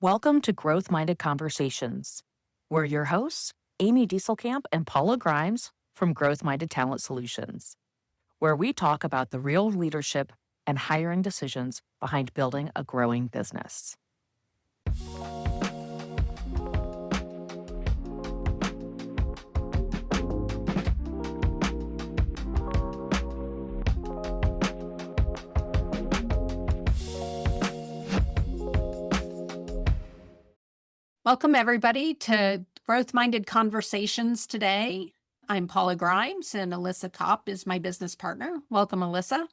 Welcome to Growth Minded Conversations. We're your hosts, Amy Dieselkamp and Paula Grimes from Growth Minded Talent Solutions, where we talk about the real leadership and hiring decisions behind building a growing business. Welcome, everybody, to Growth Minded Conversations today. I'm Paula Grimes, and Alyssa Kopp is my business partner. Welcome, Alyssa.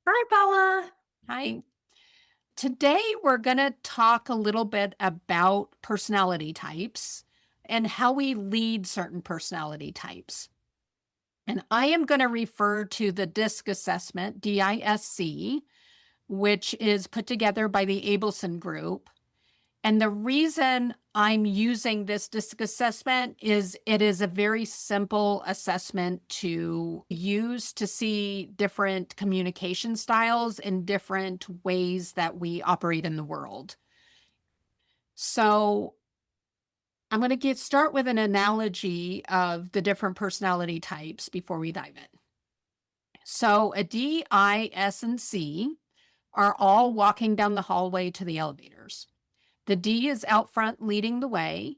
Hi, Paula. Hi. Today, we're going to talk a little bit about personality types and how we lead certain personality types. And I am going to refer to the DISC assessment, DISC, which is put together by the Abelson Group. And the reason I'm using this DISC assessment is it is a very simple assessment to use to see different communication styles and different ways that we operate in the world. So I'm going to start with an analogy of the different personality types before we dive in. So a D, I, S, and C are all walking down the hallway to the elevators. The D is out front leading the way.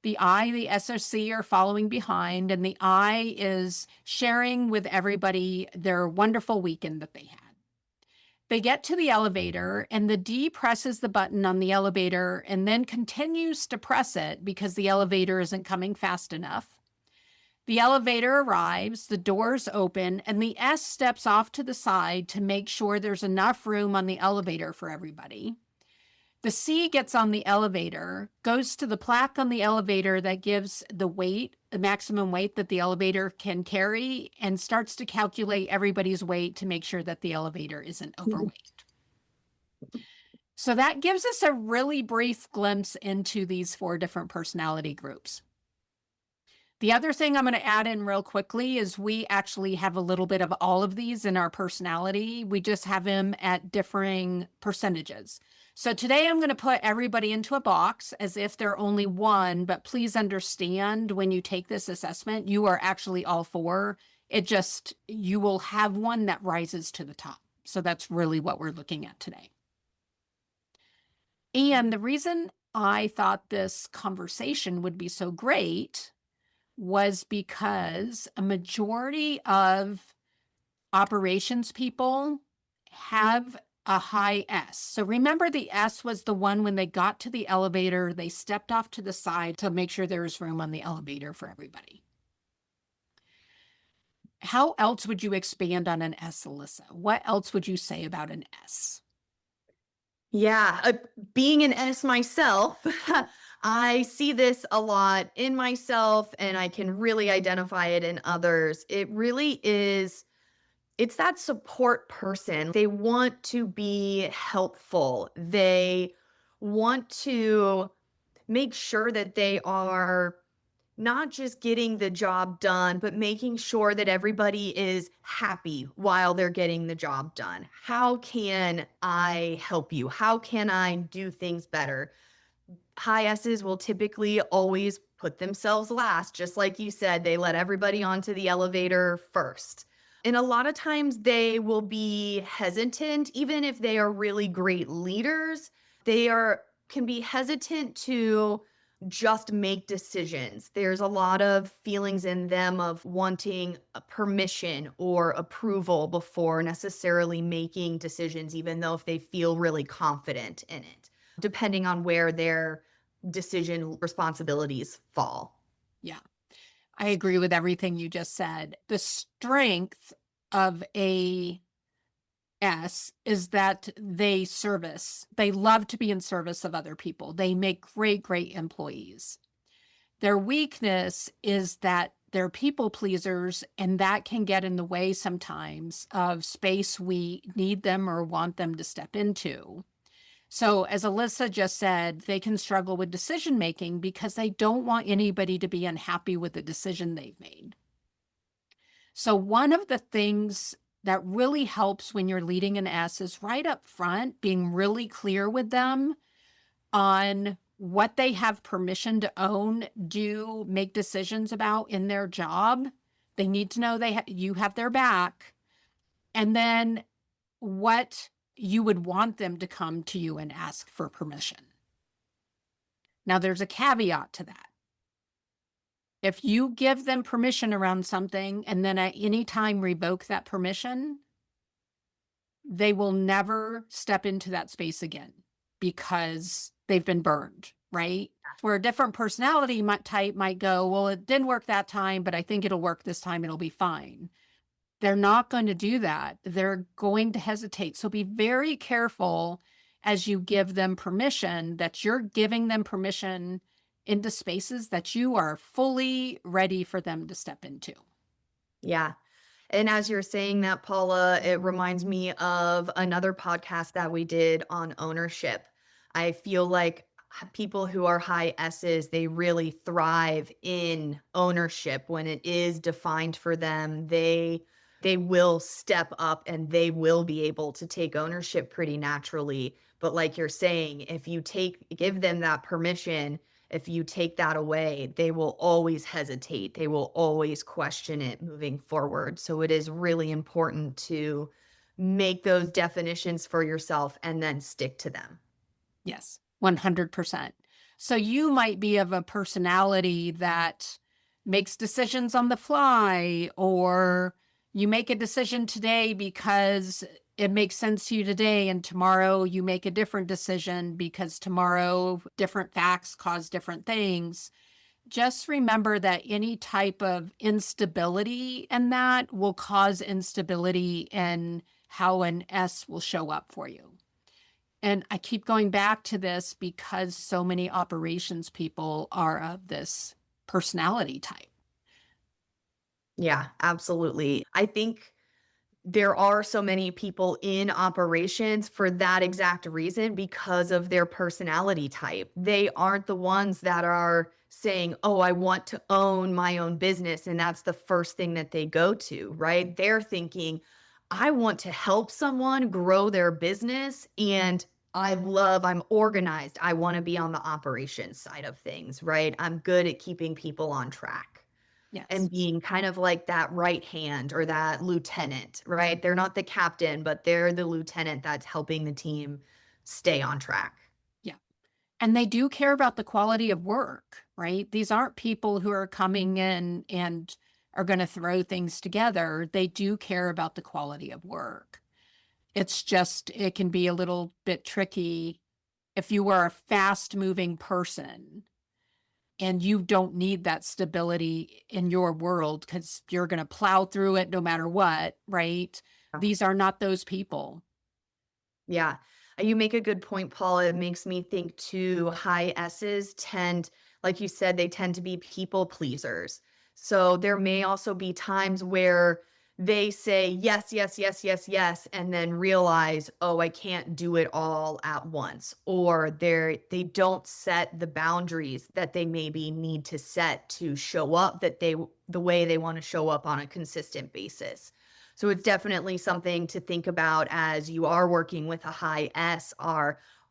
The I, the S, or C are following behind, and the I is sharing with everybody their wonderful weekend that they had. They get to the elevator, and the D presses the button on the elevator and then continues to press it because the elevator isn't coming fast enough. The elevator arrives, the doors open, and the S steps off to the side to make sure there's enough room on the elevator for everybody. The C gets on the elevator, goes to the plaque on the elevator that gives the weight, the maximum weight that the elevator can carry, and starts to calculate everybody's weight to make sure that the elevator isn't overweight. So that gives us a really brief glimpse into these 4 different personality groups. The other thing I'm going to add in real quickly is we actually have a little bit of all of these in our personality. We just have them at differing percentages. So today I'm going to put everybody into a box as if they're only one, but please understand when you take this assessment, you are actually all 4. You will have one that rises to the top. So that's really what we're looking at today. And the reason I thought this conversation would be so great was because a majority of operations people have a high S. So remember, the S was the one when they got to the elevator, they stepped off to the side to make sure there was room on the elevator for everybody. How else would you expand on an S, Alyssa? What else would you say about an S? Yeah, being an S myself, I see this a lot in myself and I can really identify it in others. It really is, it's that support person. They want to be helpful. They want to make sure that they are not just getting the job done, but making sure that everybody is happy while they're getting the job done. How can I help you? How can I do things better? High S's will typically always put themselves last. Just like you said, they let everybody onto the elevator first. And a lot of times they will be hesitant, even if they are really great leaders, can be hesitant to just make decisions. There's a lot of feelings in them of wanting a permission or approval before necessarily making decisions, even though if they feel really confident in it, depending on where their decision responsibilities fall. Yeah, I agree with everything you just said. The strength of a S is that they love to be in service of other people. They make great employees. Their weakness is that they're people pleasers, and that can get in the way sometimes of space we need them or want them to step into. So as Alyssa just said, they can struggle with decision making because they don't want anybody to be unhappy with the decision they've made. So one of the things that really helps when you're leading an S is right up front, being really clear with them on what they have permission to own, do, make decisions about in their job. They need to know you have their back. And then what you would want them to come to you and ask for permission. Now, there's a caveat to that. If you give them permission around something and then at any time revoke that permission, they will never step into that space again because they've been burned, right? Where a different personality type might go, well, it didn't work that time, but I think it'll work this time. It'll be fine. They're not going to do that. They're going to hesitate. So be very careful as you give them permission that you're giving them permission into spaces that you are fully ready for them to step into. Yeah. And as you're saying that, Paula, it reminds me of another podcast that we did on ownership. I feel like people who are high S's, they really thrive in ownership when it is defined for them. They will step up and they will be able to take ownership pretty naturally. But like you're saying, if you give them that permission, if you take that away, they will always hesitate. They will always question it moving forward. So it is really important to make those definitions for yourself and then stick to them. Yes, 100%. So you might be of a personality that makes decisions on the fly, or you make a decision today because it makes sense to you today, and tomorrow you make a different decision because tomorrow different facts cause different things. Just remember that any type of instability in that will cause instability in how an S will show up for you. And I keep going back to this because so many operations people are of this personality type. Yeah, absolutely. I think there are so many people in operations for that exact reason because of their personality type. They aren't the ones that are saying, oh, I want to own my own business. And that's the first thing that they go to, right? They're thinking, I want to help someone grow their business and I'm organized. I want to be on the operations side of things, right? I'm good at keeping people on track Yes. and being kind of like that right hand or that lieutenant, right? They're not the captain, but they're the lieutenant that's helping the team stay on track. Yeah. And they do care about the quality of work, right? These aren't people who are coming in and are going to throw things together. They do care about the quality of work. It's just, it can be a little bit tricky if you are a fast moving person and you don't need that stability in your world because you're going to plow through it no matter what, right? These are not those people. Yeah. You make a good point, Paul. It makes me think too, high S's tend, like you said, they tend to be people pleasers. So there may also be times where they say yes, yes, yes, yes, yes, and then realize, oh, I can't do it all at once. Or they don't set the boundaries that they maybe need to set to show up the way they want to show up on a consistent basis. So it's definitely something to think about as you are working with a high S.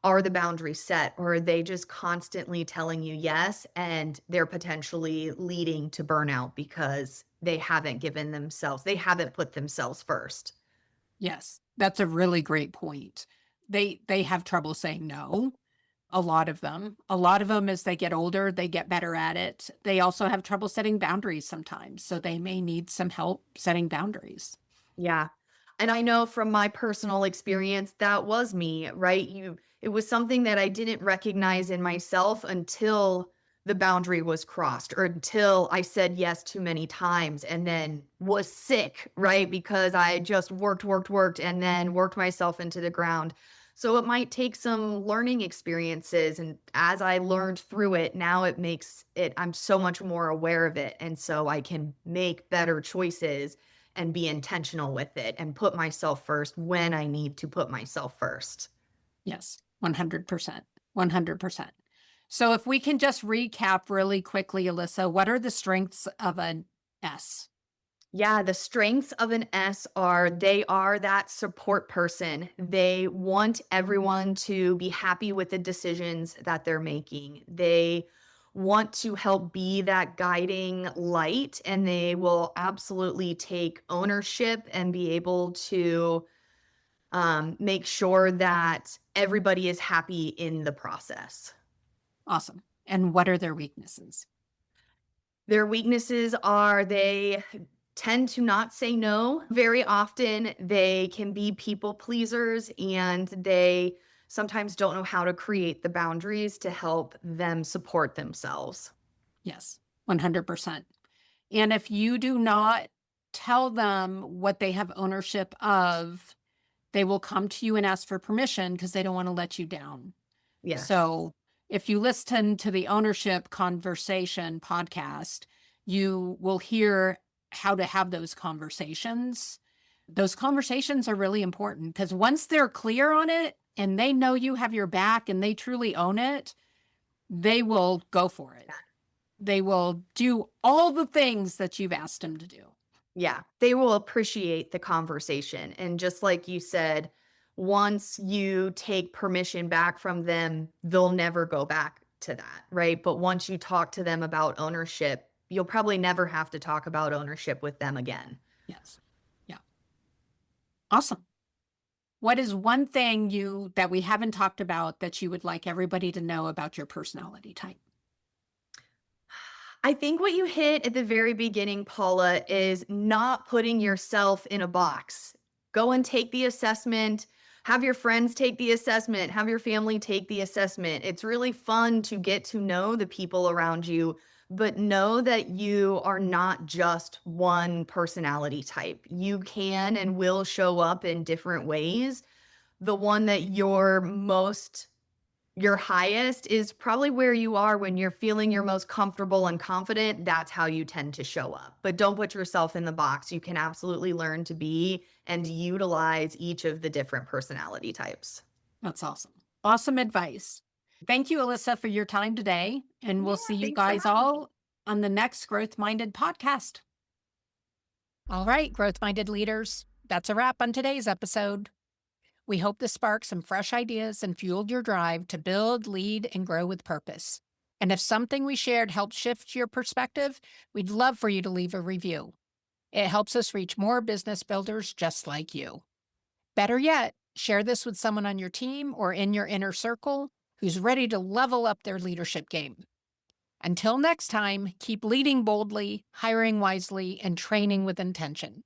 Are the boundaries set, or are they just constantly telling you yes and they're potentially leading to burnout because they haven't put themselves first? Yes, that's a really great point. They have trouble saying no. A lot of them. A lot of them, as they get older, they get better at it. They also have trouble setting boundaries sometimes, so they may need some help setting boundaries. Yeah. And I know from my personal experience, that was me, right? It was something that I didn't recognize in myself until the boundary was crossed or until I said yes too many times and then was sick, right? Because I just worked, and then worked myself into the ground. So it might take some learning experiences. And as I learned through it, now I'm so much more aware of it. And so I can make better choices and be intentional with it and put myself first when I need to put myself first. Yes, 100%. 100%. So if we can just recap really quickly, Alyssa, what are the strengths of an S? Yeah, the strengths of an S are they are that support person. They want everyone to be happy with the decisions that they're making. They want to help be that guiding light, and they will absolutely take ownership and be able to make sure that everybody is happy in the process. Awesome. And what are their weaknesses? Their weaknesses are they tend to not say no very often. They can be people pleasers and they sometimes don't know how to create the boundaries to help them support themselves. Yes, 100%. And if you do not tell them what they have ownership of, they will come to you and ask for permission because they don't want to let you down. Yes. So if you listen to the ownership conversation podcast, you will hear how to have those conversations. Those conversations are really important because once they're clear on it and they know you have your back and they truly own it, they will go for it. They will do all the things that you've asked them to do. Yeah, they will appreciate the conversation. And just like you said, once you take permission back from them, they'll never go back to that, right? But once you talk to them about ownership, you'll probably never have to talk about ownership with them again. Yes. Yeah. Awesome. What is one thing that we haven't talked about that you would like everybody to know about your personality type? I think what you hit at the very beginning, Paula, is not putting yourself in a box. Go and take the assessment. Have your friends take the assessment. Have your family take the assessment. It's really fun to get to know the people around you, but know that you are not just one personality type. You can and will show up in different ways. The one that you're most your highest is probably where you are when you're feeling your most comfortable and confident. That's how you tend to show up. But don't put yourself in the box. You can absolutely learn to be and utilize each of the different personality types. That's awesome. Awesome advice. Thank you, Alyssa, for your time today. And Yeah, we'll see you thanks for guys having me. all on the next Growth Minded podcast. All right, Growth Minded leaders, that's a wrap on today's episode. We hope this sparked some fresh ideas and fueled your drive to build, lead, and grow with purpose. And if something we shared helped shift your perspective, we'd love for you to leave a review. It helps us reach more business builders just like you. Better yet, share this with someone on your team or in your inner circle who's ready to level up their leadership game. Until next time, keep leading boldly, hiring wisely, and training with intention.